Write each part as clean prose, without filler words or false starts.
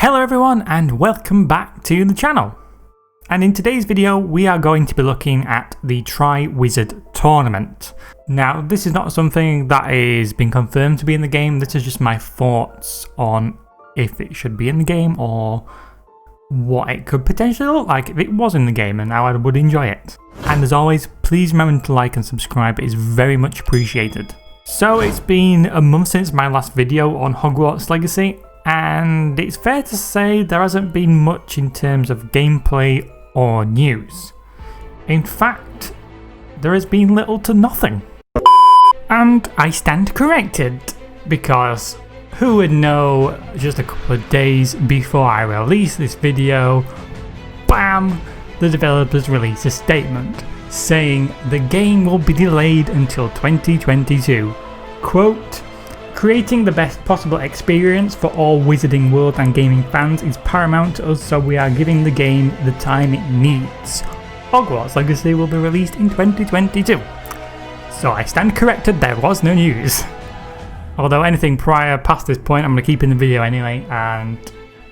Hello everyone and welcome back to the channel. And in today's video we are going to be looking at the Triwizard Tournament. Now this is not something that is been confirmed to be in the game, this is just my thoughts on if it should be in the game or what it could potentially look like if it was in the game and how I would enjoy it. And as always, please remember to like and subscribe, it is very much appreciated. So it's been a month since my last video on Hogwarts Legacy, and it's fair to say there hasn't been much in terms of gameplay or news. In fact, there has been little to nothing. And I stand corrected, because who would know just a couple of days before I release this video, bam, the developers release a statement saying the game will be delayed until 2022. Quote, "Creating the best possible experience for all Wizarding World and gaming fans is paramount to us, so we are giving the game the time it needs. Hogwarts Legacy will be released in 2022. So I stand corrected, there was no news. Although anything prior past this point I'm going to keep in the video anyway, and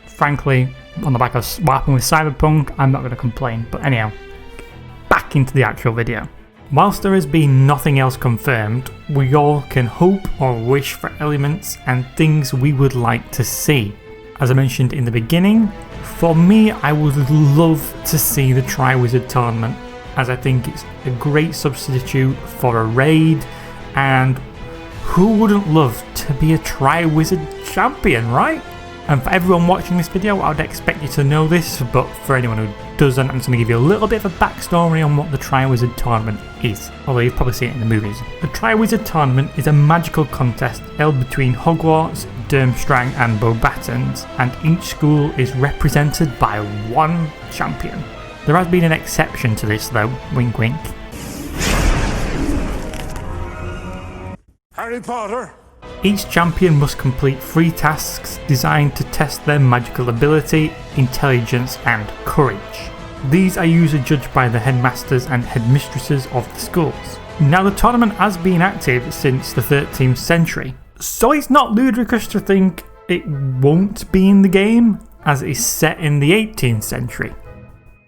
frankly, on the back of what happened with Cyberpunk, I'm not going to complain. But anyhow, back into the actual video. Whilst there has been nothing else confirmed, we all can hope or wish for elements and things we would like to see. As I mentioned in the beginning, for me I would love to see the Triwizard Tournament, as I think it's a great substitute for a raid, and who wouldn't love to be a Triwizard champion, right? And for everyone watching this video, I would expect you to know this, but for anyone who doesn't, I'm just going to give you a little bit of a backstory on what the Triwizard Tournament is, although you've probably seen it in the movies. The Triwizard Tournament is a magical contest held between Hogwarts, Durmstrang and Beauxbatons, and each school is represented by one champion. There has been an exception to this though, wink wink. Harry Potter! Each champion must complete 3 tasks designed to test their magical ability, intelligence and courage. These are usually judged by the headmasters and headmistresses of the schools. Now the tournament has been active since the 13th century, so it's not ludicrous to think it won't be in the game, as it is set in the 18th century.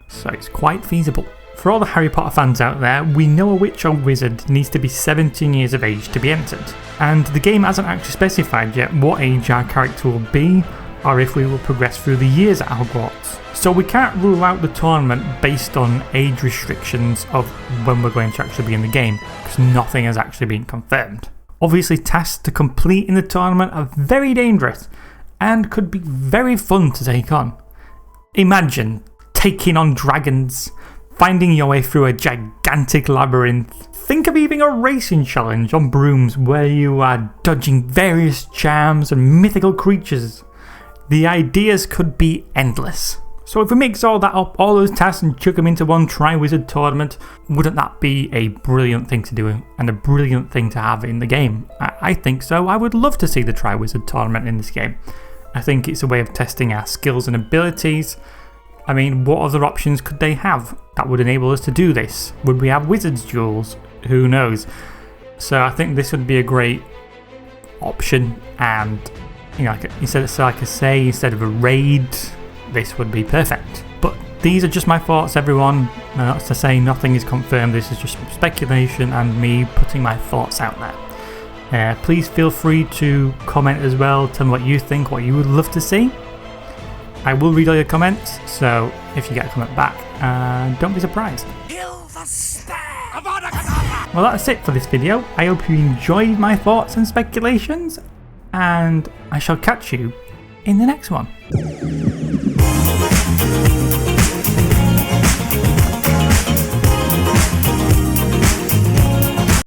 So it's quite feasible. For all the Harry Potter fans out there, we know a witch or wizard needs to be 17 years of age to be entered, and the game hasn't actually specified yet what age our character will be, or if we will progress through the years at Hogwarts. So we can't rule out the tournament based on age restrictions of when we're going to actually be in the game, because nothing has actually been confirmed. Obviously, tasks to complete in the tournament are very dangerous, and could be very fun to take on. Imagine taking on dragons, finding your way through a gigantic labyrinth. Think of even a racing challenge on brooms where you are dodging various charms and mythical creatures. The ideas could be endless. So if we mix all that up, all those tasks, and chuck them into one Triwizard Tournament, wouldn't that be a brilliant thing to do and a brilliant thing to have in the game? I think so. I would love to see the Triwizard Tournament in this game. I think it's a way of testing our skills and abilities. I mean, what other options could they have that would enable us to do this? Would we have wizards duels? Who knows? So I think this would be a great option, and you know, instead of a raid, this would be perfect. But these are just my thoughts, everyone. That's to say nothing is confirmed, this is just speculation and me putting my thoughts out there. Please feel free to comment as well, tell me what you think, what you would love to see. I will read all your comments, so if you get a comment back, don't be surprised. Well, that's it for this video. I hope you enjoyed my thoughts and speculations, and I shall catch you in the next one.